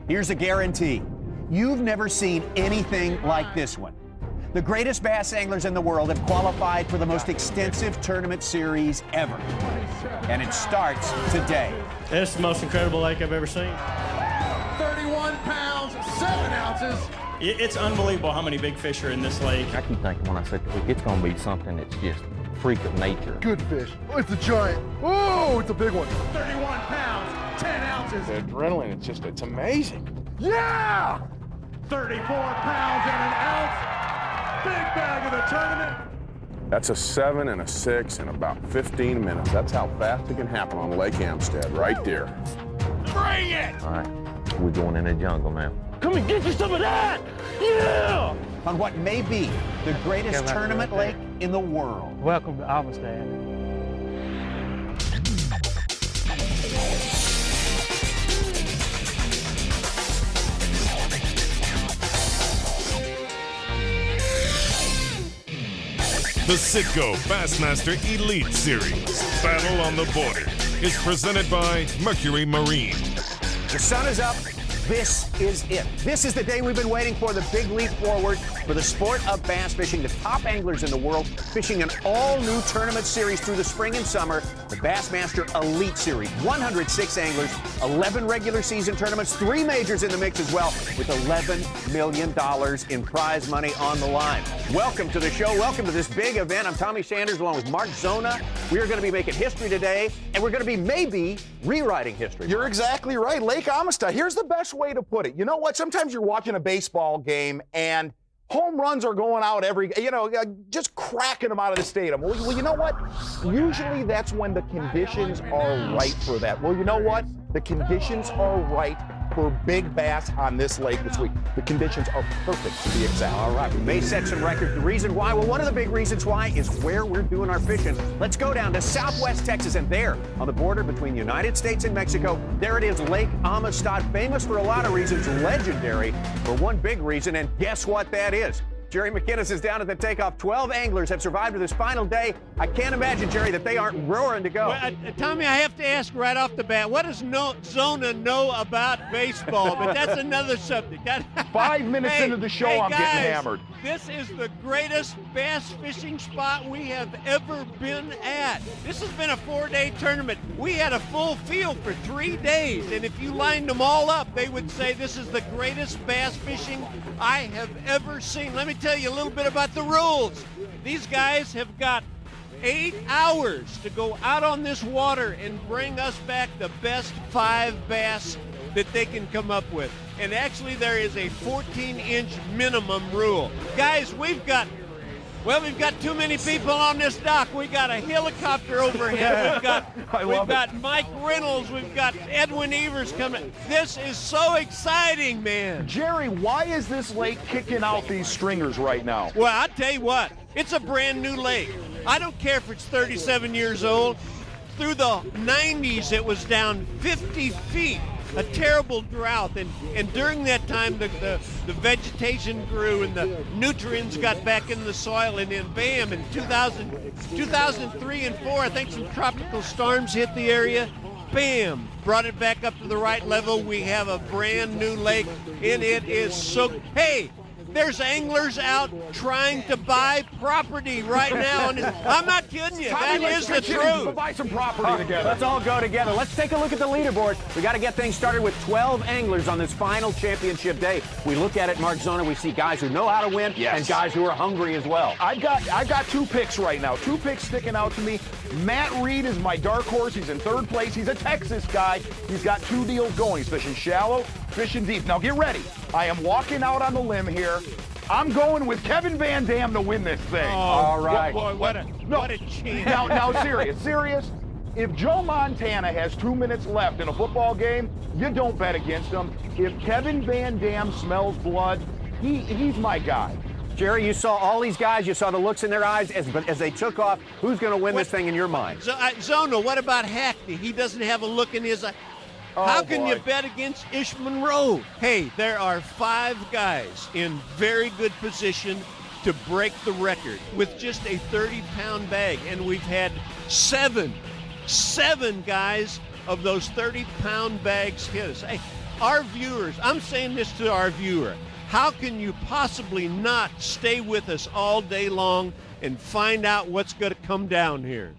Here's a guarantee. You've never seen anything like this one. The greatest bass anglers in the world have qualified for the most extensive tournament series ever. And it starts today. It's the most incredible lake I've ever seen. 31 pounds, 7 ounces. It's unbelievable how many big fish are in this lake. I keep thinking when I say it's going to be something that's just a freak of nature. Good fish. Oh, it's a giant. Oh, it's a big one. 31 pounds, 10 ounces. The adrenaline, it's amazing. Yeah! 34 pounds and an ounce. Big bag of the tournament. That's a 7 and a 6 in about 15 minutes. That's how fast it can happen on Lake Amistad, right there. Bring it! All right, we're going in the jungle now. Come and get you some of that! Yeah! On what may be the greatest tournament lake in the world. Welcome to Amistad. The Citgo Bassmaster Elite Series, Battle on the Border, is presented by Mercury Marine. The sun is up. This is it. This is the day we've been waiting for, the big leap forward for the sport of bass fishing. The top anglers in the world fishing an all-new tournament series through the spring and summer, the Bassmaster Elite Series. 106 anglers, 11 regular season tournaments, 3 majors in the mix as well, with $11 million in prize money on the line. Welcome to the show. Welcome to this big event. I'm Tommy Sanders along with Mark Zona. We are going to be making history today, and we're going to be maybe rewriting history. You're exactly right. Lake Amistad. Here's the best way to put it. You know what? Sometimes you're watching a baseball game and home runs are going out just cracking them out of the stadium. Well, you know what? Usually that's when the conditions are right for that. Well, you know what? The conditions are right for big bass on this lake this week. The conditions are perfect, to be exact. All right, we may set some records. The reason why? Well, one of the big reasons why is where we're doing our fishing. Let's go down to Southwest Texas, and there, on the border between the United States and Mexico, there it is, Lake Amistad, famous for a lot of reasons, legendary for one big reason, and guess what that is? Jerry McInnes is down at the takeoff. 12 anglers have survived to this final day. I can't imagine, Jerry, that they aren't roaring to go. Well, Tommy, I have to ask right off the bat, what does Zona know about baseball? But that's another subject. 5 minutes into the show, I'm guys, getting hammered. This is the greatest bass fishing spot we have ever been at. This has been a 4-day tournament. We had a full field for 3 days, and if you lined them all up, they would say this is the greatest bass fishing I have ever seen. Let me tell you a little bit about the rules. These guys have got 8 hours to go out on this water and bring us back the best 5 bass that they can come up with. And actually there is a 14-inch minimum rule. Guys, we've got too many people on this dock. We got a helicopter overhead. We've got Mike Reynolds. We've got Edwin Evers coming. This is so exciting, man. Jerry, why is this lake kicking out these stringers right now? Well, I'll tell you what. It's a brand new lake. I don't care if it's 37 years old. Through the 90s, it was down 50 feet. A terrible drought, and during that time the vegetation grew and the nutrients got back in the soil, and then bam, in 2003 and 4, I think some tropical storms hit the area. Bam, brought it back up to the right level. We have a brand new lake, and it is so, hey, there's anglers out trying to buy property right now. And I'm not kidding you. That is the truth. We'll buy some property together. Let's all go together. Let's take a look at the leaderboard. We got to get things started with 12 anglers on this final championship day. We look at it, Mark Zona, we see guys who know how to win and guys who are hungry as well. I've got 2 picks right now. 2 picks sticking out to me. Matt Reed is my dark horse. He's in 3rd place. He's a Texas guy. He's got 2 deals going. He's fishing shallow, fishing deep. Now get ready. I am walking out on the limb here. I'm going with Kevin Van Dam to win this thing. All right. Boy, what a chance. Now, serious. If Joe Montana has 2 minutes left in a football game, you don't bet against him. If Kevin Van Dam smells blood, he's my guy. Jerry, you saw all these guys. You saw the looks in their eyes as they took off. Who's going to win this thing in your mind? Zona, what about Hackney? He doesn't have a look in his eye. How can you bet against Ish Monroe? Hey, there are 5 guys in very good position to break the record with just a 30-pound bag, and we've had 7 guys of those 30-pound bags hit us. Hey, our viewers, I'm saying this to our viewer, how can you possibly not stay with us all day long and find out what's going to come down here?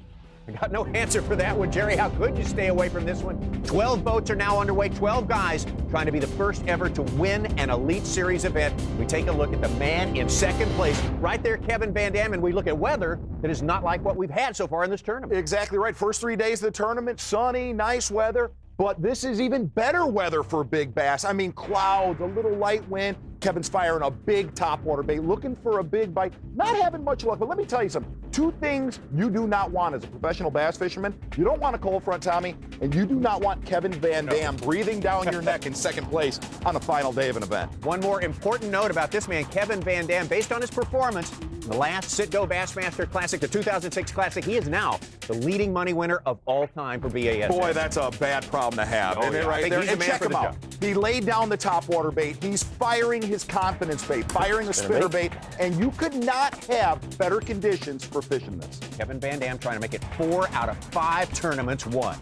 I got no answer for that one, Jerry. How could you stay away from this one? 12 boats are now underway, 12 guys trying to be the first ever to win an Elite Series event. We take a look at the man in second place. Right there, Kevin Van Dam, and we look at weather that is not like what we've had so far in this tournament. Exactly right. First 3 days of the tournament, sunny, nice weather. But this is even better weather for big bass. I mean, clouds, a little light wind. Kevin's firing a big topwater bait, looking for a big bite, not having much luck. But let me tell you something. 2 things you do not want as a professional bass fisherman. You don't want a cold front, Tommy, and you do not want Kevin Van Dam breathing down your neck in second place on the final day of an event. One more important note about this man, Kevin Van Dam, based on his performance in the last Citgo Bassmaster Classic, the 2006 Classic, he is now the leading money winner of all time for BASS. Boy, that's a bad problem to have. Oh, yeah. Right there. And check him out. He laid down the topwater bait. He's firing his confidence bait, firing the spinner bait, and you could not have better conditions for fishing this. Kevin Van Dam trying to make it 4 out of 5 tournaments won.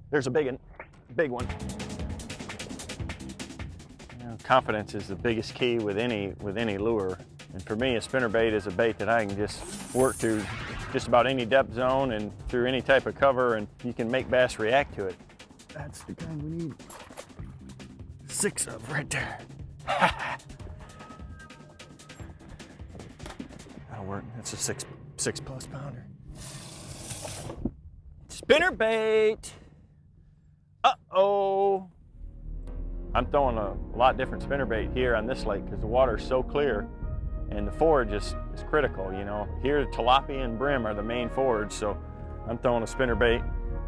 There's a big one. You know, confidence is the biggest key with any lure. And for me, a spinnerbait is a bait that I can just work through just about any depth zone and through any type of cover, and you can make bass react to it. That's the kind we need 6 of right there. That'll work. That's a six plus pounder. Spinnerbait. Uh-oh. I'm throwing a lot different spinnerbait here on this lake because the water is so clear. And the forage is critical, you know. Here, tilapia and brim are the main forage, so I'm throwing a spinnerbait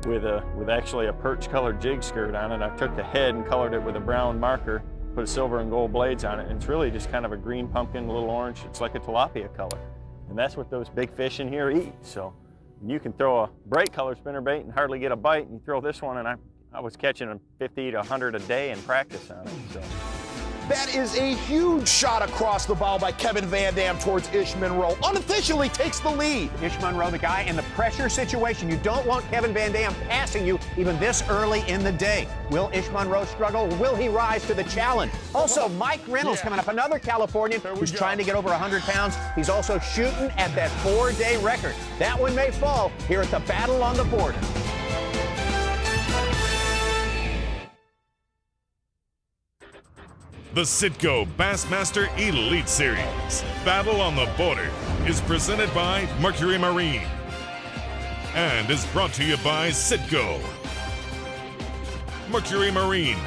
with actually a perch-colored jig skirt on it. I took the head and colored it with a brown marker, put silver and gold blades on it, and it's really just kind of a green pumpkin, a little orange. It's like a tilapia color. And that's what those big fish in here eat. So you can throw a bright colored spinnerbait and hardly get a bite, and you throw this one, and I was catching 50 to 100 a day in practice on it. So. That is a huge shot across the bow by Kevin Van Dam towards Ish Monroe. Unofficially takes the lead. Ish Monroe, the guy in the pressure situation. You don't want Kevin Van Dam passing you even this early in the day. Will Ish Monroe struggle? Will he rise to the challenge? Also, Mike Reynolds coming up, another Californian who's trying to get over 100 pounds. He's also shooting at that 4-day record. That one may fall here at the Battle on the Border. The Citgo Bassmaster Elite Series Battle on the Border is presented by Mercury Marine and is brought to you by Citgo, Mercury Marine,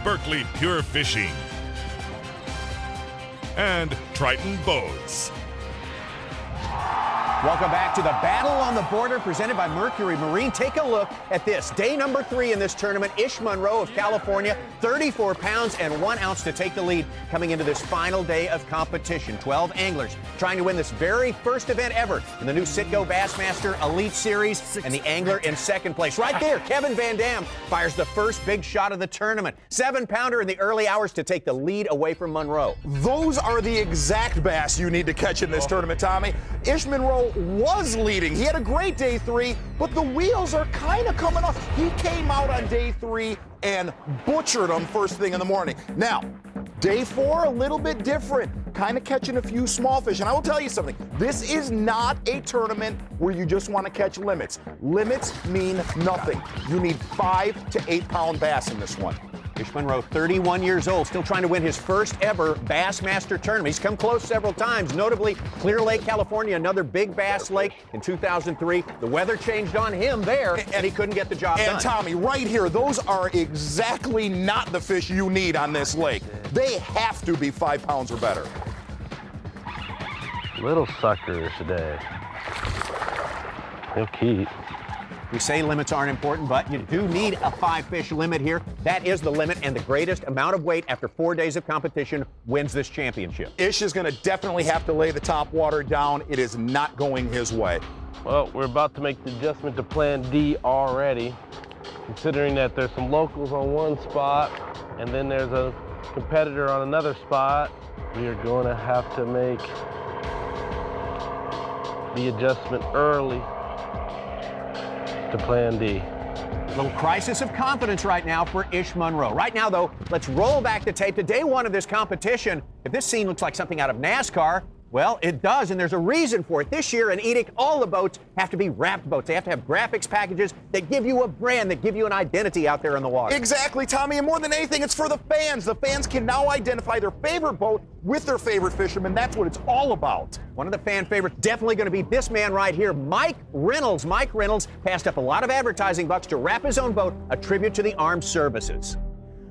Berkley Pure Fishing, and Triton Boats. Welcome back to the Battle on the Border presented by Mercury Marine. Take a look at this. Day number 3 in this tournament. Ish Monroe of California, 34 pounds and 1 ounce to take the lead coming into this final day of competition. 12 anglers trying to win this very first event ever in the new Citgo Bassmaster Elite Series, and the angler in second place. Right there, Kevin Van Dam fires the first big shot of the tournament. 7-pounder in the early hours to take the lead away from Monroe. Those are the exact bass you need to catch in this tournament, Tommy. Ish Monroe was leading. He had a great day 3, but the wheels are kind of coming off. He came out on day 3 and butchered them first thing in the morning. Now, day 4, a little bit different. Kind of catching a few small fish. And I will tell you something. This is not a tournament where you just want to catch limits. Limits mean nothing. You need 5 to 8 pound bass in this one. Ish Monroe, 31 years old, still trying to win his first ever Bassmaster tournament. He's come close several times, notably Clear Lake, California, another big bass lake in 2003. The weather changed on him there, and he couldn't get the job done. And Tommy, right here, those are exactly not the fish you need on this lake. They have to be 5 pounds or better. Little suckers today. They'll keep. We say limits aren't important, but you do need a 5-fish limit here. That is the limit, and the greatest amount of weight after 4 days of competition wins this championship. Ish is going to definitely have to lay the top water down. It is not going his way. Well, we're about to make the adjustment to Plan D already, considering that there's some locals on one spot, and then there's a competitor on another spot. We are going to have to make the adjustment early to plan D. Little crisis of confidence right now for Ish Monroe. Right now, though, let's roll back the tape to day one of this competition. If this scene looks like something out of NASCAR, well, it does, and there's a reason for it. This year, an edict, all the boats have to be wrapped boats. They have to have graphics packages that give you a brand, that give you an identity out there in the water. Exactly, Tommy, and more than anything, it's for the fans. The fans can now identify their favorite boat with their favorite fisherman. That's what it's all about. One of the fan favorites definitely going to be this man right here, Mike Reynolds. Mike Reynolds passed up a lot of advertising bucks to wrap his own boat, a tribute to the armed services.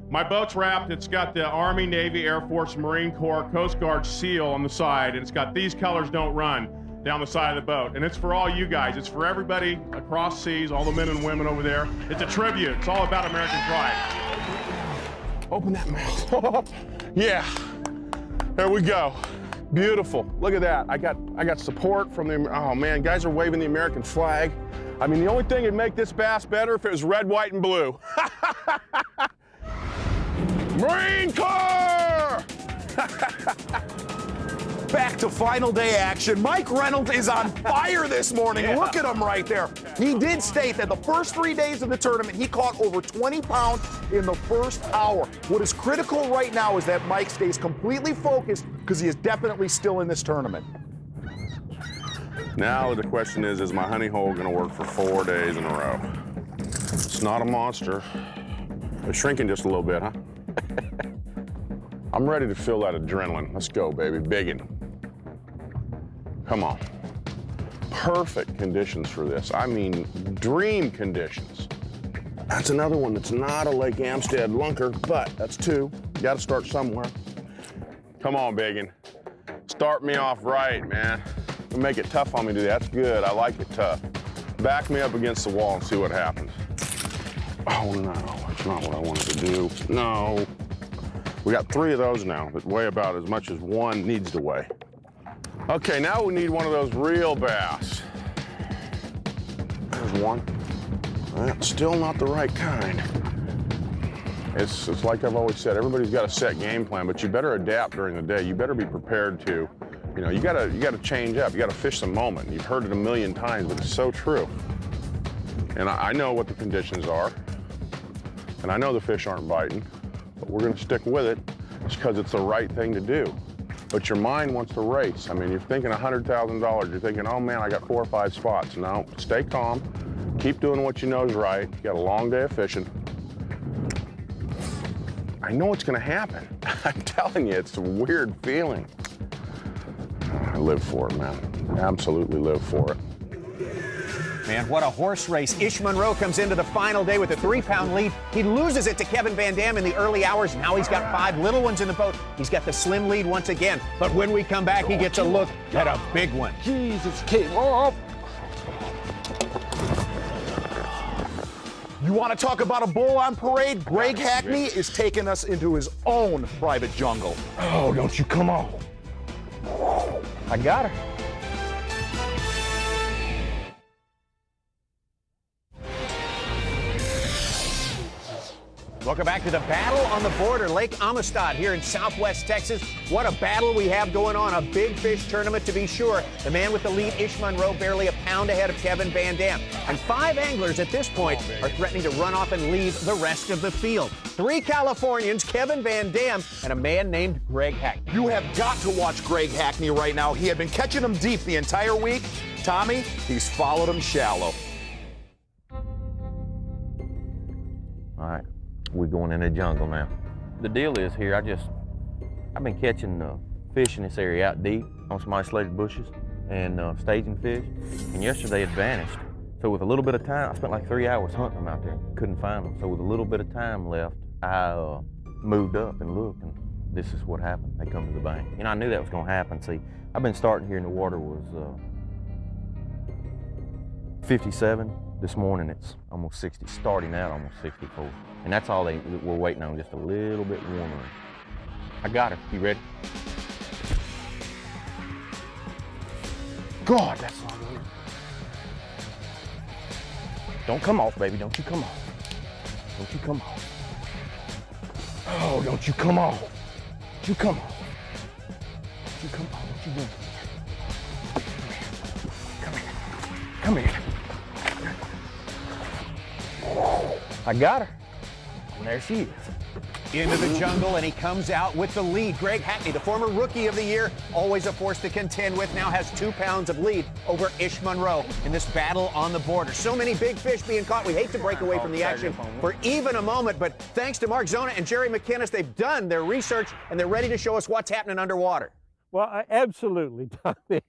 My boat's wrapped. It's got the Army, Navy, Air Force, Marine Corps, Coast Guard seal on the side, and it's got "These colors don't run" down the side of the boat. And it's for all you guys. It's for everybody across seas, all the men and women over there. It's a tribute. It's all about American pride. Open that mouth. Yeah. There we go. Beautiful. Look at that. I got support from the, oh man, guys are waving the American flag. I mean, the only thing that'd make this bass better if it was red, white, and blue. Marine Corps! Back to final day action. Mike Reynolds is on fire this morning. Yeah. Look at him right there. He did state that the first 3 days of the tournament, he caught over 20 pounds in the first hour. What is critical right now is that Mike stays completely focused because he is definitely still in this tournament. Now the question is my honey hole gonna work for 4 days in a row? It's not a monster. They're shrinking just a little bit, huh? I'm ready to feel that adrenaline. Let's go, baby. Biggin. Come on. Perfect conditions for this. I mean, dream conditions. That's another one that's not a Lake Amistad lunker, but that's two. You gotta start somewhere. Come on, Biggin. Start me off right, man. You make it tough on me, dude. That's good. I like it tough. Back me up against the wall and see what happens. Oh, no. That's not what I wanted to do. No. We got 3 of those now that weigh about as much as one needs to weigh. Okay, now we need one of those real bass. There's one. That's still not the right kind. It's like I've always said, everybody's got a set game plan, but you better adapt during the day. You better be prepared to, you gotta change up. You gotta fish the moment. You've heard it a million times, but it's so true. And I know what the conditions are, and I know the fish aren't biting, but we're gonna stick with it just because it's the right thing to do. But your mind wants to race. I mean, you're thinking $100,000. You're thinking, oh man, I got 4 or 5 spots. No, stay calm. Keep doing what you know is right. You got a long day of fishing. I know it's gonna happen. I'm telling you, it's a weird feeling. I live for it, man. Absolutely live for it. Man, what a horse race. Ish Monroe comes into the final day with a 3-pound lead. He loses it to Kevin Van Dam in the early hours. Now he's got 5 little ones in the boat. He's got the slim lead once again. But when we come back, he gets a look at a big one. Jesus, Kate. Oh. You want to talk about a bull on parade? Greg Hackney is taking us into his own private jungle. Oh, don't you come on. I got her. Welcome back to the battle on the border, Lake Amistad here in Southwest Texas. What a battle we have going on, a big fish tournament to be sure. The man with the lead, Ish Monroe, barely a pound ahead of Kevin Van Dam. And 5 anglers at this point are threatening to run off and leave the rest of the field. 3 Californians, Kevin Van Dam, and a man named Greg Hackney. You have got to watch Greg Hackney right now. He had been catching them deep the entire week. Tommy, he's followed them shallow. All right, we're going in the jungle now. The deal is here, I've been catching fish in this area out deep on some isolated bushes and staging fish, and yesterday it vanished. So with a little bit of time, I spent like 3 hours hunting them out there, couldn't find them. So with a little bit of time left, I moved up and looked, and this is what happened. They come to the bank. And I knew that was gonna happen. See, I've been starting here in the water was 57. This morning it's almost 60, starting out almost 64. And that's all we're waiting on, just a little bit warmer. I got her, you ready? God, that's not good. Don't come off, baby, don't you come off. Don't you come off. Oh, don't you come off. Don't you come off. Don't you come off, don't you do it. Come here. Come here. I got her. And there she is. Into the jungle, and he comes out with the lead. Greg Hackney, the former Rookie of the Year, always a force to contend with, now has 2 pounds of lead over Ish Monroe in this battle on the border. So many big fish being caught. We hate to break away from the action for even a moment, but thanks to Mark Zona and Jerry McInnes, they've done their research, and they're ready to show us what's happening underwater. Well, absolutely, Tommy.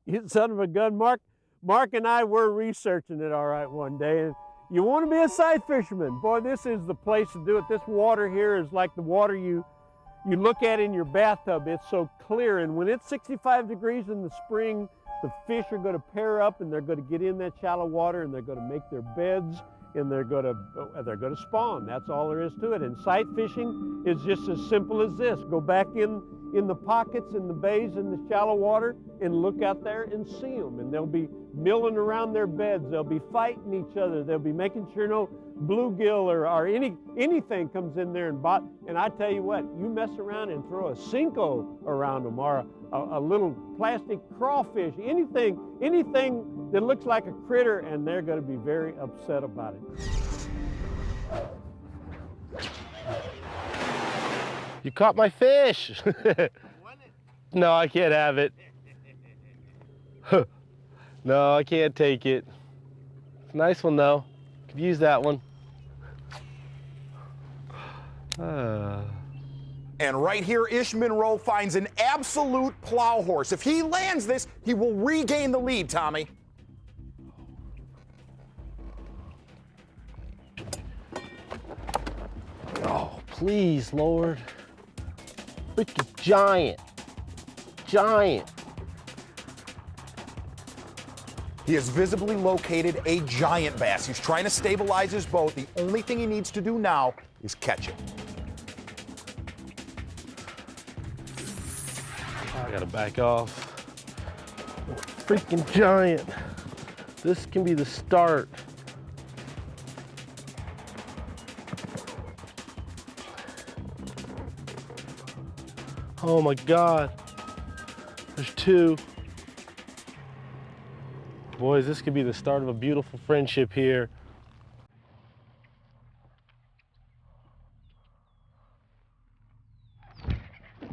You son of a gun. Mark and I were researching it all right one day, and you want to be a sight fisherman. Boy, this is the place to do it. This water here is like the water you look at in your bathtub. It's so clear, and when it's 65 degrees in the spring, the fish are going to pair up, and they're going to get in that shallow water, and they're going to make their beds, and they're going to spawn. That's all there is to it. And sight fishing is just as simple as this. Go back in the pockets, in the bays, in the shallow water, and look out there and see them. And they'll be milling around their beds. They'll be fighting each other. They'll be making sure no bluegill or anything comes in there and bite. And I tell you what, you mess around and throw a Cinco around them, or a little plastic crawfish, anything that looks like a critter, and they're going to be very upset about it. You caught my fish. No, I can't have it. No, I can't take it. It's a nice one though. Could use that one. And right here, Ish Monroe finds an absolute plow horse. If he lands this, he will regain the lead, Tommy. Oh, please, Lord. Freaking giant. Giant. He has visibly located a giant bass. He's trying to stabilize his boat. The only thing he needs to do now is catch it. I gotta back off. Freaking giant. This can be the start. Oh my God. There's 2. Boys, this could be the start of a beautiful friendship here.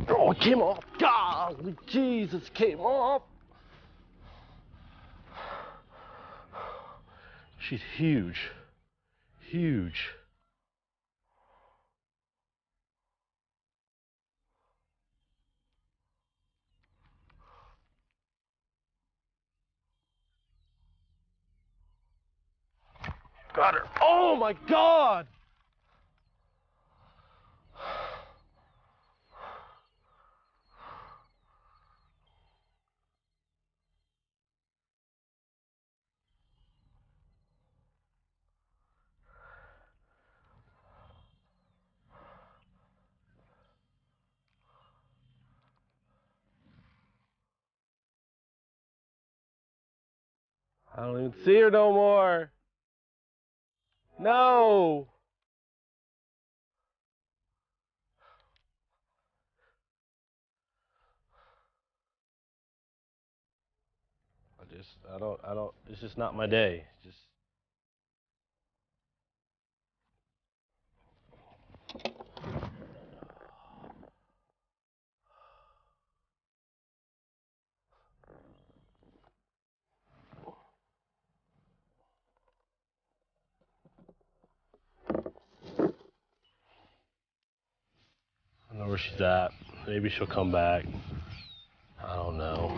Oh, it came off. Golly, Jesus, came off. She's huge. Huge. Got her. Oh my God! I don't even see her no more. No! I don't, it's just not my day. Just. I know where she's at. Maybe she'll come back. I don't know.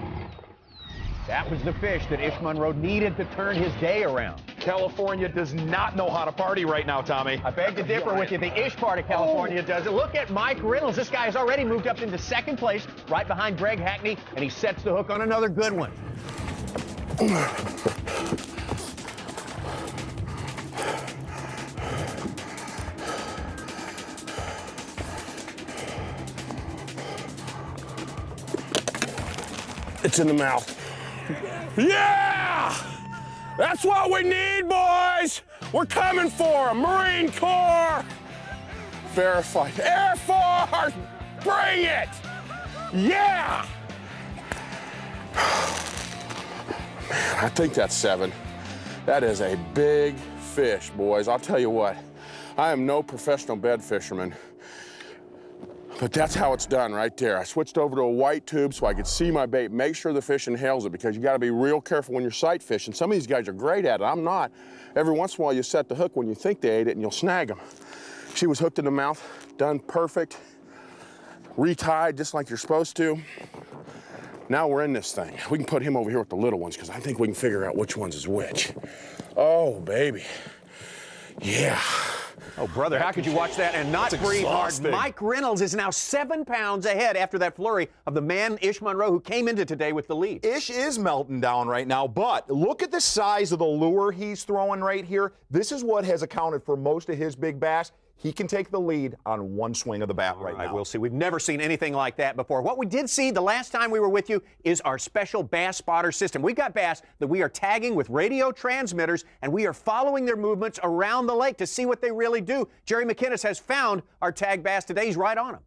That was the fish that Ish Monroe needed to turn his day around. California does not know how to party right now, Tommy. I beg to differ with you. The Ish part of California does it. Look at Mike Reynolds. This guy has already moved up into 2nd place, right behind Greg Hackney, and he sets the hook on another good one. It's in the mouth. Yeah! That's what we need, boys! We're coming for them. Marine Corps! Verified. Air Force! Bring it! Yeah! Man, I think that's 7. That is a big fish, boys. I'll tell you what, I am no professional bed fisherman, but that's how it's done right there. I switched over to a white tube so I could see my bait, make sure the fish inhales it, because you gotta be real careful when you're sight fishing. Some of these guys are great at it, I'm not. Every once in a while you set the hook when you think they ate it and you'll snag them. She was hooked in the mouth, done perfect, retied just like you're supposed to. Now we're in this thing. We can put him over here with the little ones because I think we can figure out which ones is which. Oh, baby. Yeah. Oh, brother, how could you watch that and not breathe hard? Mike Reynolds is now 7 pounds ahead after that flurry of the man, Ish Monroe, who came into today with the lead. Ish is melting down right now, but look at the size of the lure he's throwing right here. This is what has accounted for most of his big bass. He can take the lead on one swing of the bat right now. We'll see. We've never seen anything like that before. What we did see the last time we were with you is our special bass spotter system. We've got bass that we are tagging with radio transmitters, and we are following their movements around the lake to see what they really do. Jerry McInnes has found our tag bass today. He's right on them.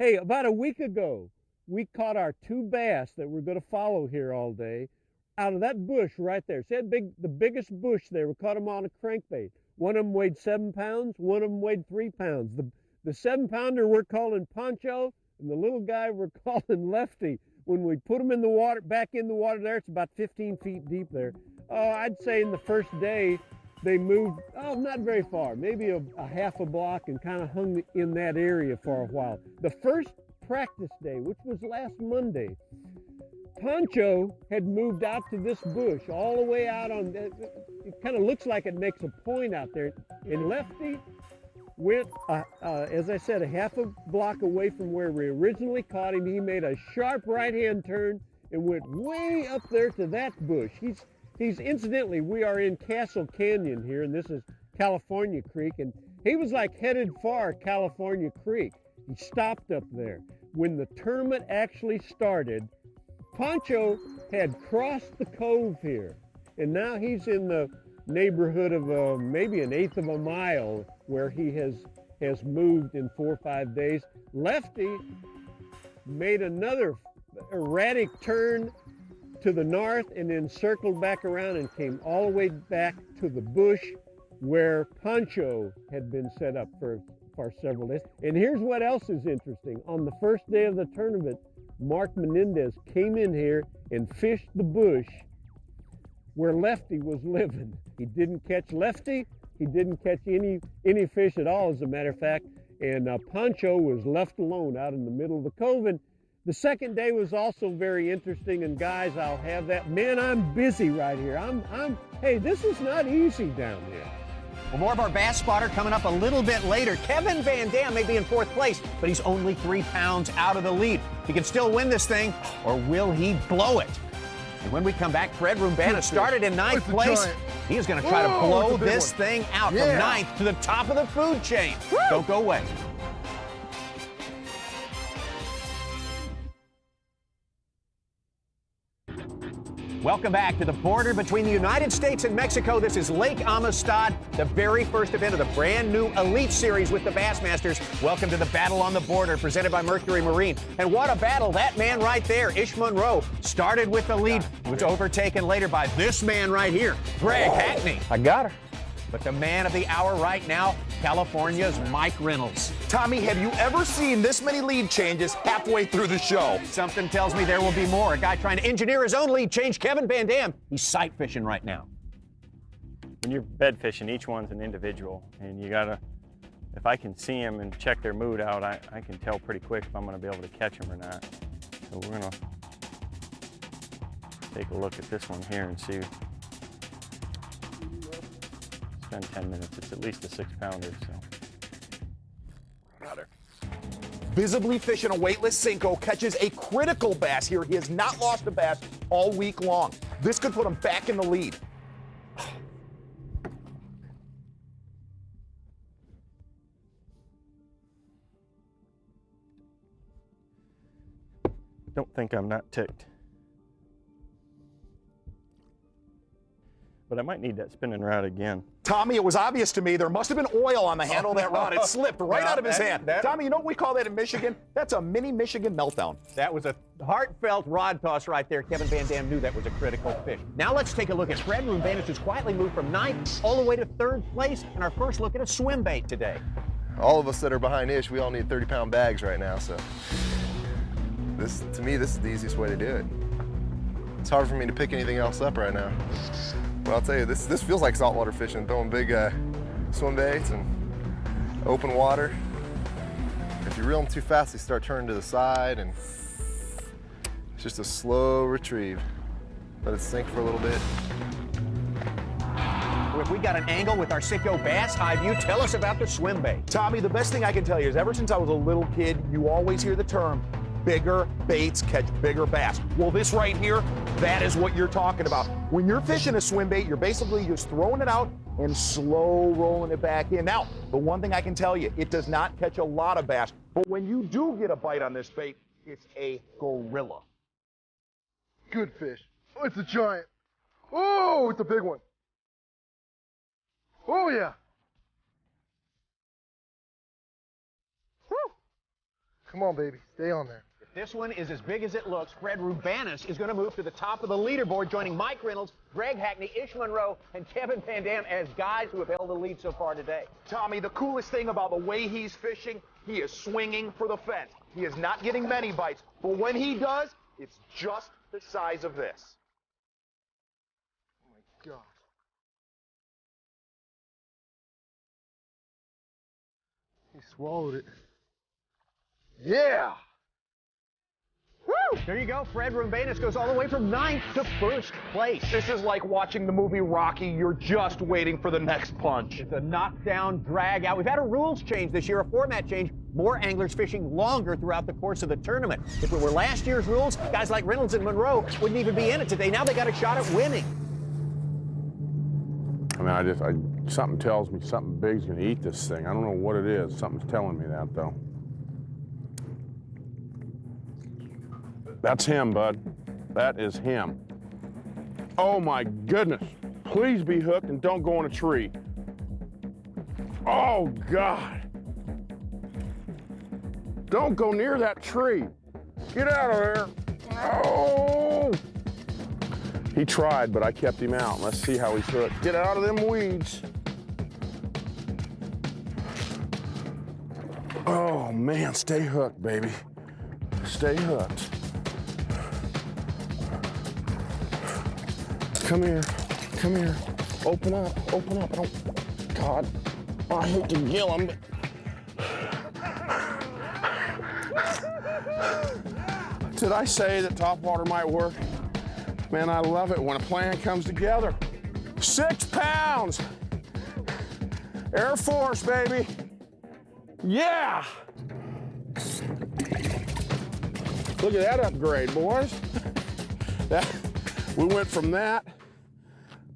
Hey, about a week ago, we caught our 2 bass that we're going to follow here all day out of that bush right there. See that the biggest bush there? We caught them on a crankbait. One of them weighed 7 pounds, one of them weighed 3 pounds. The 7-pounder we're calling Poncho, and the little guy we're calling Lefty. When we put them in the water, back in the water there, it's about 15 feet deep there. Oh, I'd say in the first day, they moved, not very far, maybe a half a block, and kind of hung in that area for a while. The first practice day, which was last Monday, Poncho had moved out to this bush, all the way out on, it kind of looks like it makes a point out there. And Lefty went, as I said, a half a block away from where we originally caught him. He made a sharp right-hand turn and went way up there to that bush. He's incidentally, we are in Castle Canyon here, and this is California Creek, and he was like headed for California Creek. He stopped up there. When the tournament actually started, Poncho had crossed the cove here, and now he's in the neighborhood of maybe an eighth of a mile where he has moved in 4 or 5 days. Lefty made another erratic turn to the north and then circled back around and came all the way back to the bush where Poncho had been set up for several days. And here's what else is interesting. On the first day of the tournament, Mark Menendez came in here and fished the bush where Lefty was living. He didn't catch Lefty. He didn't catch any fish at all, as a matter of fact. And Poncho was left alone out in the middle of the cove. And the second day was also very interesting. And guys, I'll have that. Man, I'm busy right here. Hey, this is not easy down here. Well, more of our bass spotter coming up a little bit later. Kevin Van Dam may be in 4th place, but he's only 3 pounds out of the lead. He can still win this thing, or will he blow it? And when we come back, Fred Rumbana started in 9th place. He is going to try to blow this thing out from 9th to the top of the food chain. Don't go away. Welcome back to the border between the United States and Mexico. This is Lake Amistad, the very first event of the brand new Elite Series with the Bassmasters. Welcome to the Battle on the Border, presented by Mercury Marine. And what a battle. That man right there, Ish Monroe, started with the lead. Was overtaken later by this man right here, Greg Hackney. I got her. But the man of the hour right now, California's Mike Reynolds. Tommy, have you ever seen this many lead changes halfway through the show? Something tells me there will be more. A guy trying to engineer his own lead change, Kevin Van Dam. He's sight fishing right now. When you're bed fishing, each one's an individual, and you gotta, if I can see them and check their mood out, I can tell pretty quick if I'm gonna be able to catch them or not. So we're gonna take a look at this one here and see. Spend 10 minutes. It's at least a 6-pounder, so. Visibly fishing a weightless Senko, catches a critical bass here. He has not lost a bass all week long. This could put him back in the lead. Don't think I'm not ticked. But but I might need that spinning rod again. Tommy, it was obvious to me there must have been oil on the handle of that rod. It slipped right out of his hand. Tommy, you know what we call that in Michigan? That's a mini Michigan meltdown. That was a heartfelt rod toss right there. Kevin Van Dam knew that was a critical fish. Now let's take a look at Fred Rubanis, who's quietly moved from 9th all the way to 3rd place, and our first look at a swim bait today. All of us that are behind Ish, we all need 30-pound bags right now, so to me, this is the easiest way to do it. It's hard for me to pick anything else up right now. But I'll tell you, this feels like saltwater fishing, throwing big swim baits and open water. If you reel them too fast, they start turning to the side, and it's just a slow retrieve. Let it sink for a little bit. We got an angle with our Citgo Bass High View. Tell us about the swim bait. Tommy, the best thing I can tell you is ever since I was a little kid, you always hear the term, bigger baits catch bigger bass. Well, this right here, that is what you're talking about. When you're fishing a swim bait, you're basically just throwing it out and slow rolling it back in. Now, the one thing I can tell you, it does not catch a lot of bass, but when you do get a bite on this bait, it's a gorilla. Good fish. Oh, it's a giant. Oh, it's a big one. Oh, yeah. Woo. Come on, baby. Stay on there. If this one is as big as it looks, Fred Rubanis is going to move to the top of the leaderboard, joining Mike Reynolds, Greg Hackney, Ish Monroe, and Kevin Van Dam as guys who have held the lead so far today. Tommy, the coolest thing about the way he's fishing, he is swinging for the fence. He is not getting many bites, but when he does, it's just the size of this. Oh, my God. He swallowed it. Yeah! Woo! There you go. Fred Rubanis goes all the way from 9th to 1st place. This is like watching the movie Rocky. You're just waiting for the next punch. It's a knockdown, drag out. We've had a rules change this year, a format change. More anglers fishing longer throughout the course of the tournament. If it were last year's rules, guys like Reynolds and Monroe wouldn't even be in it today. Now they got a shot at winning. I mean, something tells me something big's gonna eat this thing. I don't know what it is. Something's telling me that, though. That's him, bud. That is him. Oh my goodness. Please be hooked and don't go in a tree. Oh God. Don't go near that tree. Get out of there. Oh. He tried, but I kept him out. Let's see how he's hooked. Get out of them weeds. Oh man, stay hooked, baby. Stay hooked. Come here, come here. Open up, open up. Oh, God, I hate to kill him, but... Did I say that topwater might work? Man, I love it when a plan comes together. 6 pounds. Air Force, baby. Yeah. Look at that upgrade, boys. We went from that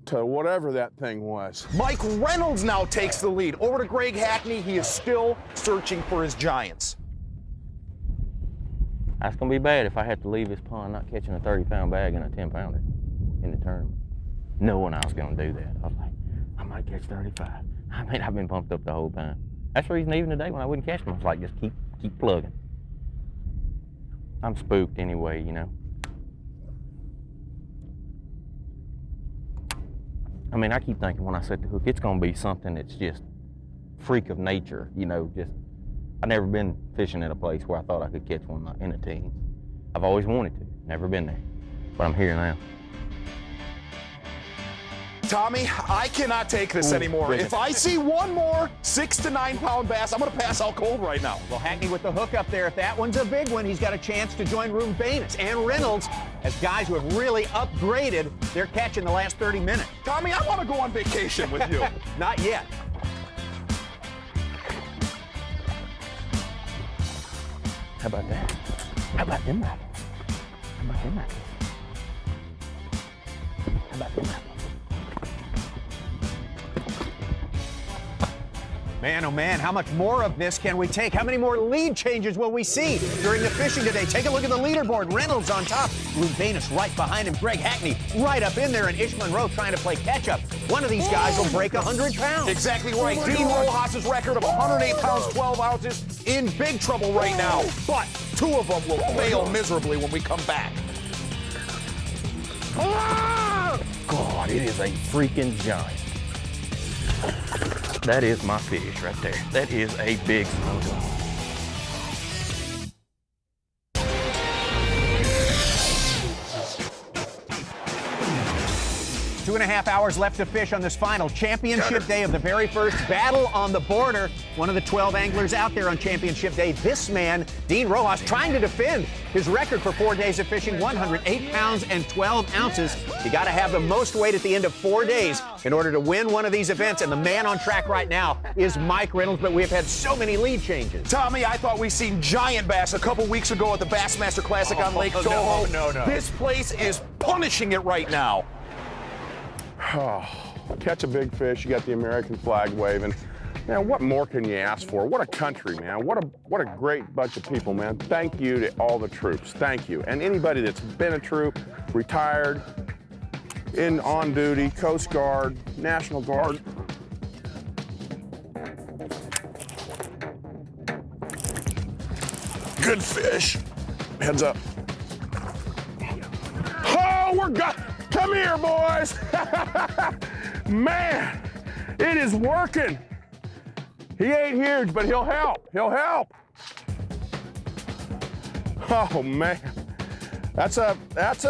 to whatever that thing was. Mike Reynolds now takes the lead. Over to Greg Hackney. He is still searching for his giants. That's going to be bad if I have to leave this pond not catching a 30-pound bag and a 10-pounder in the tournament. Knowing I was going to do that. I was like, I might catch 35. I mean, I've been pumped up the whole time. That's the reason even today when I wouldn't catch them, I was like, just keep plugging. I'm spooked anyway, you know. I mean, I keep thinking when I set the hook, it's going to be something that's just freak of nature, you know, just I've never been fishing at a place where I thought I could catch one in the teens. I've always wanted to, never been there, but I'm here now. Tommy, I cannot take this anymore. Goodness. If I see one more 6 to 9 pound bass, I'm going to pass out cold right now. Well, Hackney with the hook up there. If that one's a big one, he's got a chance to join Rubanis and Reynolds as guys who have really upgraded their catch in the last 30 minutes. Tommy, I want to go on vacation with you. Not yet. How about that? How about them apples? How about them apples? How about them apples? Man, oh man, how much more of this can we take? How many more lead changes will we see during the fishing today? Take a look at the leaderboard. Reynolds on top, Rubanus right behind him, Greg Hackney right up in there, and Ish Monroe trying to play catch-up. One of these guys will break 100 pounds. Exactly right. Dean Rojas' record of 108 pounds, 12 ounces in big trouble right now. But two of them will fail miserably when we come back. God, it is a freaking giant. That is my fish right there. That is a big one. 2.5 hours left to fish on this final championship day of the very first Battle on the Border. One of the 12 anglers out there on championship day. This man, Dean Rojas, trying to defend his record for 4 days of fishing, 108 pounds and 12 ounces. You got to have the most weight at the end of 4 days in order to win one of these events. And the man on track right now is Mike Reynolds, but we have had so many lead changes. Tommy, I thought we seen giant bass a couple weeks ago at the Bassmaster Classic on Lake Toho. No. This place is punishing it right now. Oh, catch a big fish, you got the American flag waving. Man, what more can you ask for? What a country, man. What a great bunch of people, man. Thank you to all the troops. Thank you. And anybody that's been a troop, retired, on duty, Coast Guard, National Guard. Good fish. Heads up. Oh, we're got. Come here, boys. Man, it is working. He ain't huge, but he'll help. He'll help. Oh, man. That's a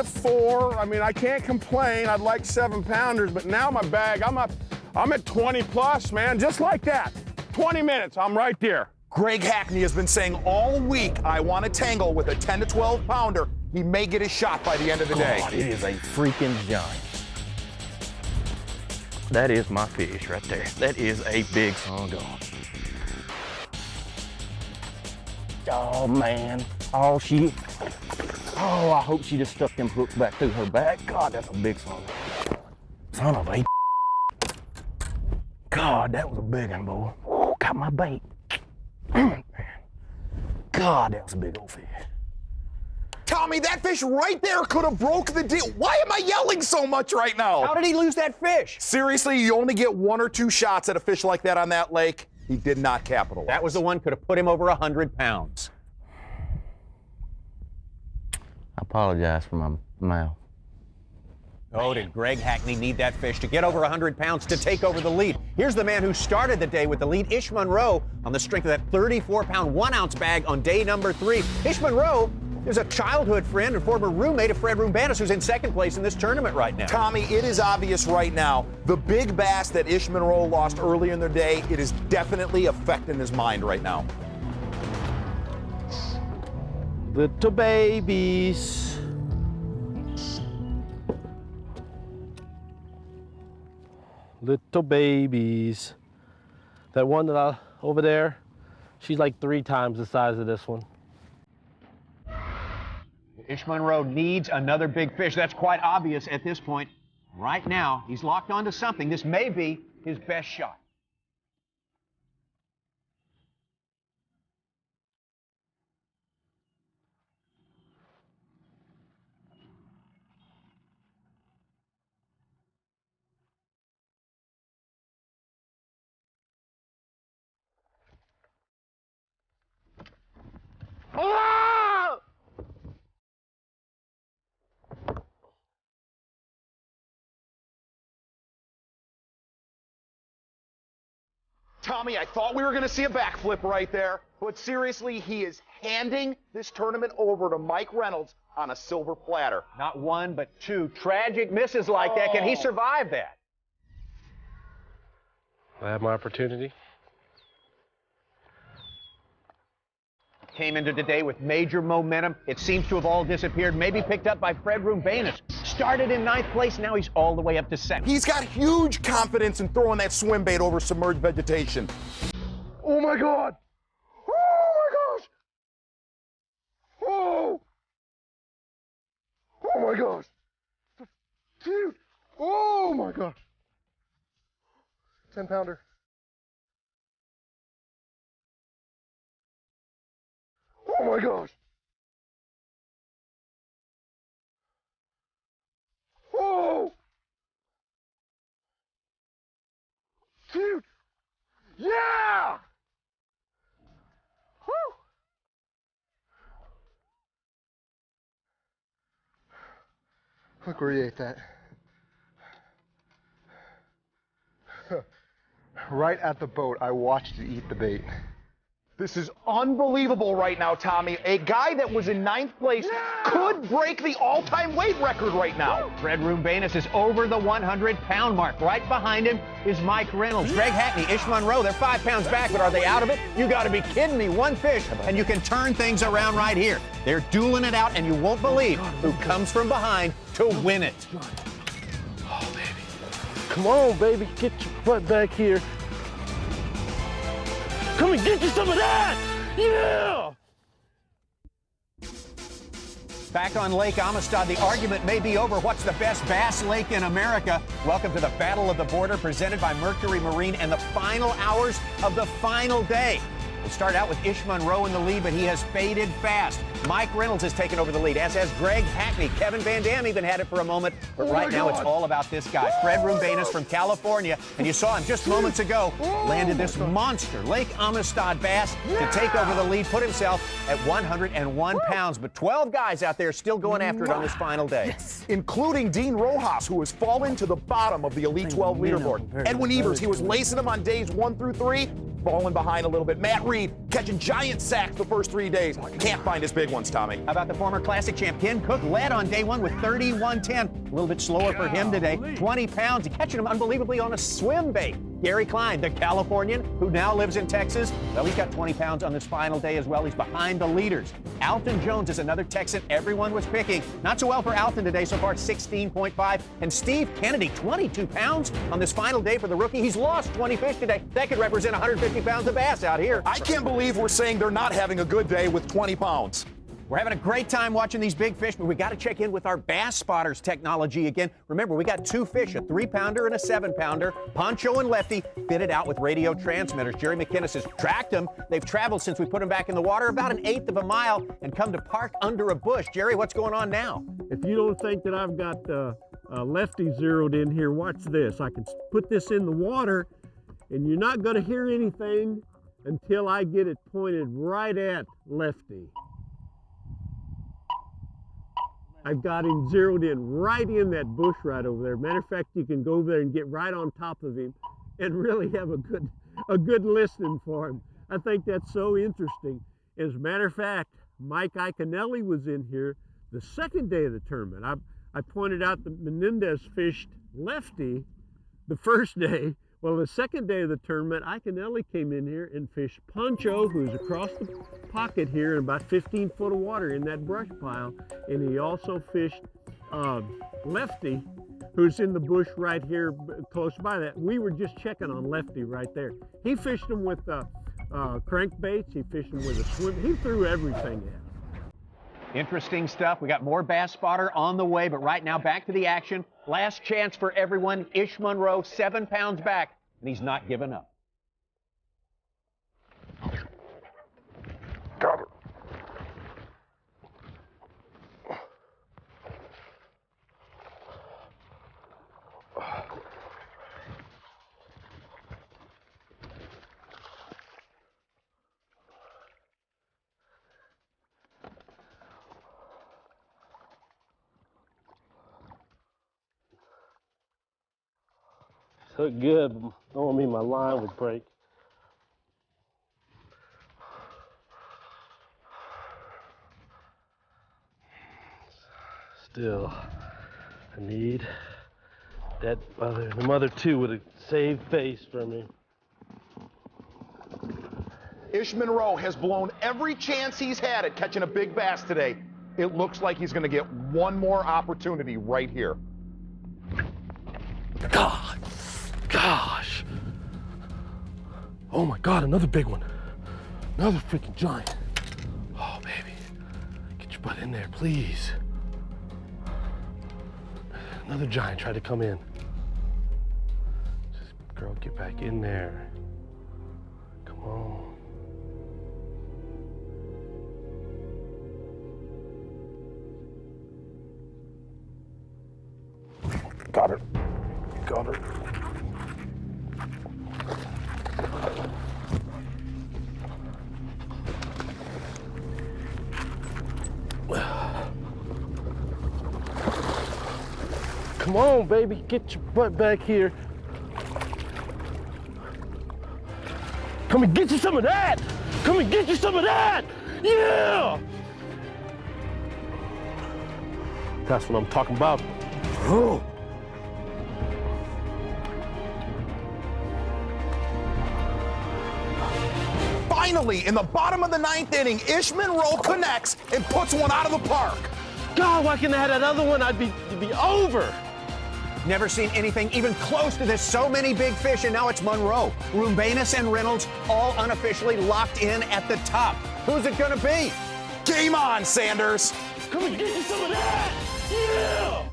4. I mean, I can't complain. I'd like 7-pounders, but now my bag, I'm at 20 plus, man, just like that. 20 minutes, I'm right there. Greg Hackney has been saying all week, I want to tangle with a 10 to 12 pounder. He may get his shot by the end of the day. God, it is a freaking giant. That is my fish right there. That is a big son of God. Oh, man. Oh, I hope she just stuck them hooks back through her back. God, that's a big son. Son of a. God, that was a big one, boy. Oh, got my bait. Man. God, that was a big old fish. Tommy, that fish right there could have broke the deal. Why am I yelling so much right now? How did he lose that fish? Seriously, you only get 1 or 2 shots at a fish like that on that lake. He did not capitalize. That was the one could have put him over 100 pounds. I apologize for my mouth. Oh, did Greg Hackney need that fish to get over 100 pounds to take over the lead? Here's the man who started the day with the lead, Ish Monroe, on the strength of that 34-pound, 1-ounce bag on day number 3. Ish Monroe is a childhood friend and former roommate of Fred Rubanus, who's in second place in this tournament right now. Tommy, it is obvious right now, the big bass that Ish Monroe lost earlier in the day, it is definitely affecting his mind right now. Little babies. Little babies. That one that over there, she's like 3 times the size of this one. Ish Monroe needs another big fish. That's quite obvious at this point. Right now, he's locked onto something. This may be his best shot. Tommy, I thought we were going to see a backflip right there, but seriously, he is handing this tournament over to Mike Reynolds on a silver platter. Not 1, but 2 tragic misses like that. Can he survive that? I have my opportunity. Came into today with major momentum. It seems to have all disappeared, maybe picked up by Fred Rubanus. Started in 9th place, now he's all the way up to 2nd. He's got huge confidence in throwing that swim bait over submerged vegetation. Oh my God! Oh my gosh! Oh! Oh my gosh! Dude! Oh my gosh! 10-pounder. Yeah! Woo! Look where you ate that. Right at the boat, I watched you eat the bait. This is unbelievable right now, Tommy. A guy that was in 9th place could break the all-time weight record right now. Fred Rumbanis is over the 100-pound mark. Right behind him is Mike Reynolds. Greg Hackney, Ish Monroe, they're 5 pounds back, but are they out of it? You got to be kidding me. One fish, and you can turn things around right here. They're dueling it out, and you won't believe who comes from behind to win it. Oh, baby. Come on, baby. Get your butt back here. Come and get you some of that! Yeah! Back on Lake Amistad, the argument may be over what's the best bass lake in America. Welcome to the Battle of the Border, presented by Mercury Marine and the final hours of the final day. We'll start out with Ish Monroe in the lead, but he has faded fast. Mike Reynolds has taken over the lead, as has Greg Hackney. Kevin Van Dam even had it for a moment, but right now it's all about this guy, Fred Rumbanis from California. And you saw him just moments ago, landed this monster Lake Amistad bass to take over the lead, put himself at 101 pounds. But 12 guys out there still going after it on this final day. Including Dean Rojas, who has fallen to the bottom of the Elite 12 leaderboard. Edwin Evers, he was lacing them on days 1 through 3. Falling behind a little bit. Matt Reed catching giant sacks the first 3 days. Can't find his big ones, Tommy. How about the former Classic champ, Ken Cook, led on day 1 with 31.10. A little bit slower for him today. 20 pounds, catching him unbelievably on a swim bait. Gary Klein, the Californian who now lives in Texas, well, he's got 20 pounds on this final day as well. He's behind the leaders. Alton Jones is another Texan everyone was picking. Not so well for Alton today so far, 16.5. And Steve Kennedy, 22 pounds on this final day for the rookie. He's lost 20 fish today. That could represent 150 pounds of bass out here. I can't believe we're saying they're not having a good day with 20 pounds. We're having a great time watching these big fish, but we got to check in with our Bass Spotters technology again. Remember, we got 2 fish, a 3-pounder and a 7-pounder. Poncho and Lefty fitted out with radio transmitters. Jerry McInnes has tracked them. They've traveled since we put them back in the water about 1/8 of a mile and come to park under a bush. Jerry, what's going on now? If you don't think that I've got Lefty zeroed in here, watch this. I can put this in the water, and you're not going to hear anything until I get it pointed right at Lefty. I've got him zeroed in right in that bush right over there. Matter of fact, you can go over there and get right on top of him and really have a good listening for him. I think that's so interesting. As a matter of fact, Mike Iaconelli was in here the second day of the tournament. I pointed out that Menendez fished Lefty the first day. Well, the second day of the tournament, Iaconelli came in here and fished Poncho, who's across the pocket here in about 15 foot of water in that brush pile. And he also fished Lefty, who's in the bush right here close by that. We were just checking on Lefty right there. He fished him with crankbaits. He fished him with a swim. He threw everything at him. Interesting stuff. We got more Bass Spotter on the way, but right now back to the action. Last chance for everyone. Ish Monroe, 7 pounds back, and he's not giving up. Got it. Looked good, but I don't mean my line would break. Still, I need that the mother two with a saved face for me. Ish Monroe has blown every chance he's had at catching a big bass today. It looks like he's going to get one more opportunity right here. Gosh. Oh my God, another big one. Another freaking giant. Oh, baby. Get your butt in there, please. Another giant tried to come in. Just, girl, get back in there. Come on. Got it. Got it. Come on, baby, get your butt back here. Come and get you some of that. Come and get you some of that. Yeah. That's what I'm talking about. Oh. Finally, in the bottom of the 9th inning, Ish Monroe connects and puts one out of the park. God, why couldn't I have had that other one? It'd be over. Never seen anything even close to this. So many big fish, and now it's Monroe. Rumbanus and Reynolds all unofficially locked in at the top. Who's it gonna be? Game on, Sanders. Come and get you some of that. Yeah.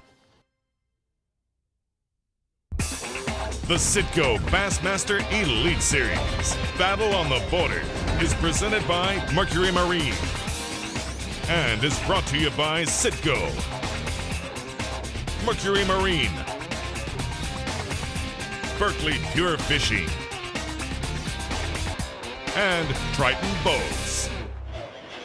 The Citgo Bassmaster Elite Series, Battle on the Border, is presented by Mercury Marine and is brought to you by Citgo, Mercury Marine, Berkley Pure Fishing, and Triton Boats.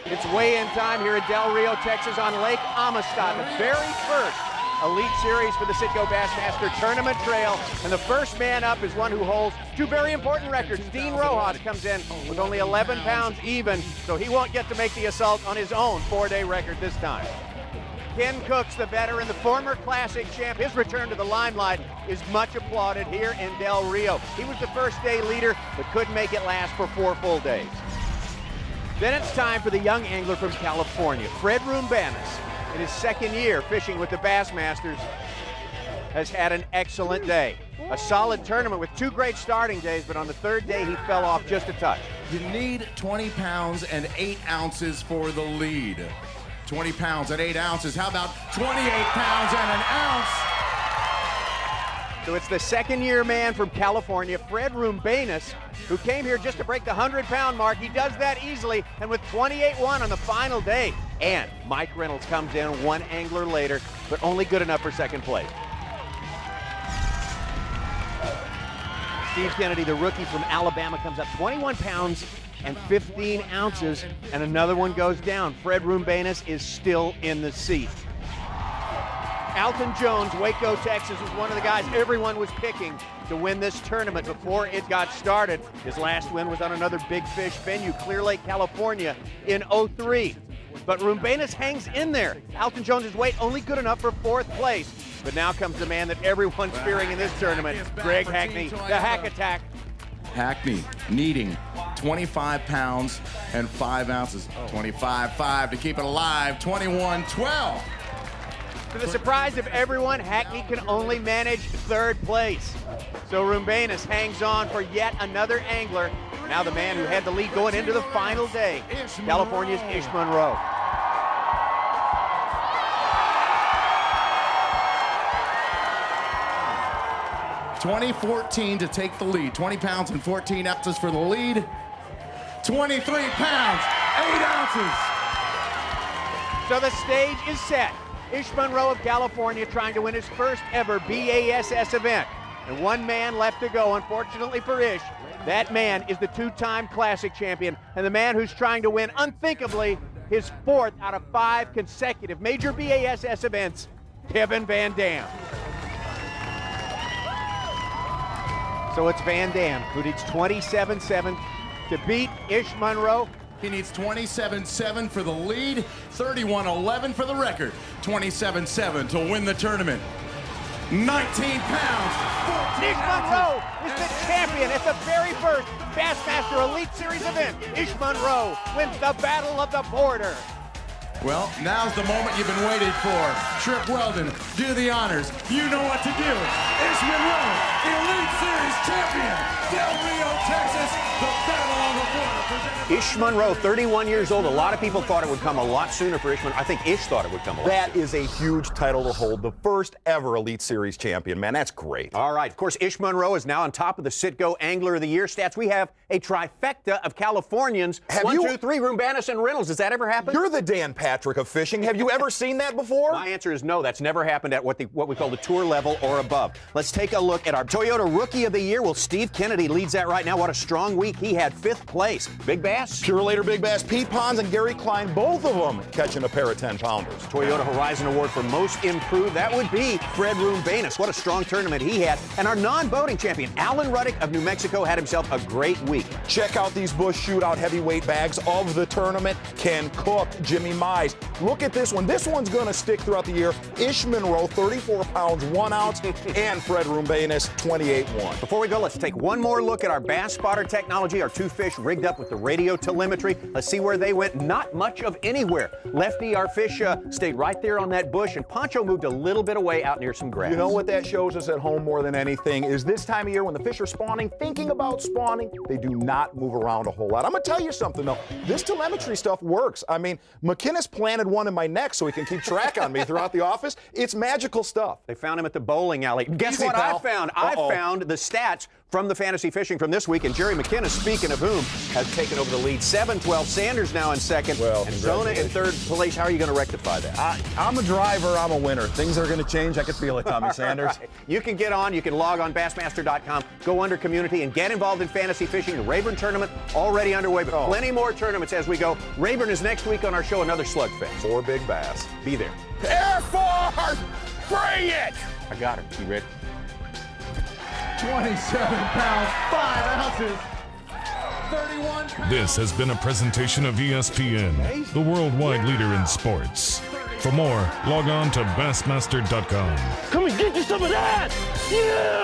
It's weigh-in time here at Del Rio, Texas on Lake Amistad, the very first Elite Series for the Citgo Bassmaster Tournament Trail. And the first man up is one who holds two very important records. Dean Rojas comes in with only 11 pounds even, so he won't get to make the assault on his own 4-day record this time. Ken Cooks, the veteran, the former Classic champ, his return to the limelight is much applauded here in Del Rio. He was the first day leader, but couldn't make it last for 4 full days. Then it's time for the young angler from California, Fred Rumbanus. In his second year fishing with the Bassmasters, has had an excellent day. A solid tournament with 2 great starting days, but on the 3rd day he fell off just a touch. You need 20 pounds and 8 ounces for the lead. 20 pounds and 8 ounces. How about 28 pounds and an ounce? So it's the second-year man from California, Fred Rumbanus, who came here just to break the 100-pound mark. He does that easily, and with 28-1 on the final day. And Mike Reynolds comes in 1 angler later, but only good enough for second place. Steve Kennedy, the rookie from Alabama, comes up 21 pounds and 15 ounces, and another one goes down. Fred Rumbanus is still in the seat. Alton Jones, Waco, Texas, was one of the guys everyone was picking to win this tournament before it got started. His last win was on another big fish venue, Clear Lake, California, in '03. But Rumbanus hangs in there. Alton Jones' weight only good enough for 4th place. But now comes the man that everyone's fearing in this tournament, Greg Hackney, the Hack Attack. Hackney needing 25 pounds and 5 ounces. 25-5 to keep it alive. 21-12. To the surprise of everyone, Hackney can only manage 3rd place. So Rumbanus hangs on for yet another angler. Now the man who had the lead going into the final day, California's Ish Monroe. $20.14 to take the lead. 20 pounds and 14 ounces for the lead. 23 pounds, 8 ounces. So the stage is set. Ish Monroe of California trying to win his first ever BASS event. And 1 man left to go, unfortunately for Ish. That man is the 2-time Classic champion and the man who's trying to win, unthinkably, his 4th out of 5 consecutive major BASS events, Kevin Van Dam. So it's Van Dam who needs 27-7 to beat Ish Monroe. He needs 27-7 for the lead, 31-11 for the record. 27-7 to win the tournament. 19 pounds, 14 Ish Monroe is the champion at the very first Bassmaster Elite Series event. Ish Monroe wins the Battle of the Border. Well, now's the moment you've been waiting for. Trip Weldon, do the honors. You know what to do. Ish Monroe, Elite Series champion, Del Rio, Texas, the Battle on the Border. Ish Monroe, 31 years old. A lot of people thought it would come a lot sooner for Ish Monroe. I think Ish thought it would come a lot That sooner. is a huge title to hold. The first ever Elite Series champion, man. That's great. All right. Of course, Ish Monroe is now on top of the Citgo Angler of the Year stats. We have a trifecta of Californians. Have 1, you- 2, 3, Rumbanus and Reynolds. Does that ever happen? You're the Dan Patrick of fishing. Have you ever seen that before? My answer is no. That's never happened at what we call the tour level or above. Let's take a look at our Toyota Rookie of the Year. Well, Steve Kennedy leads that right now. What a strong week he had. 5th place. Big Bad Bass. Purelator Big Bass Pete Ponds and Gary Klein, both of them catching a pair of 10-pounders. Toyota Horizon Award for Most Improved. That would be Fred Rumbanis. What a strong tournament he had. And our non-boating champion, Alan Ruddick of New Mexico, had himself a great week. Check out these Busch Shootout heavyweight bags of the tournament. Ken Cook, Jimmy Mize. Look at this one. This one's going to stick throughout the year. Ish Monroe, 34 pounds, 1 ounce, and Fred Rumbanis, 28.1. Before we go, let's take one more look at our Bass Spotter technology. Our 2 fish rigged up with the radio telemetry. Let's see where they went. Not much of anywhere. Lefty, our fish, stayed right there on that bush, and Poncho moved a little bit away out near some grass. You know what that shows us at home more than anything is this time of year when the fish are spawning, thinking about spawning, they do not move around a whole lot. I'm going to tell you something, though. This telemetry stuff works. I mean, McKinnis planted one in my neck so he can keep track on me throughout the office. It's magical stuff. They found him at the bowling alley. Guess Easy, what pal. I found? Uh-oh. I found the stats from the fantasy fishing from this week, and Jerry McKinnis, speaking of whom, has taken over the lead. 7-12. Sanders now in second. Well, and Zona in third place. How are you going to rectify that? I'm a driver. I'm a winner. Things are going to change. I can feel it, Tommy Sanders. Right. You can get on. You can log on Bassmaster.com, go under community, and get involved in fantasy fishing. The Rayburn tournament already underway, but plenty more tournaments as we go. Rayburn is next week on our show, another slugfest. 4 big bass. Be there. Air Force! Bring it! I got her. You ready? 27 pounds, 5 ounces, 31 pounds. This has been a presentation of ESPN, the worldwide leader in sports. For more, log on to Bassmaster.com. Come and get you some of that! Yeah!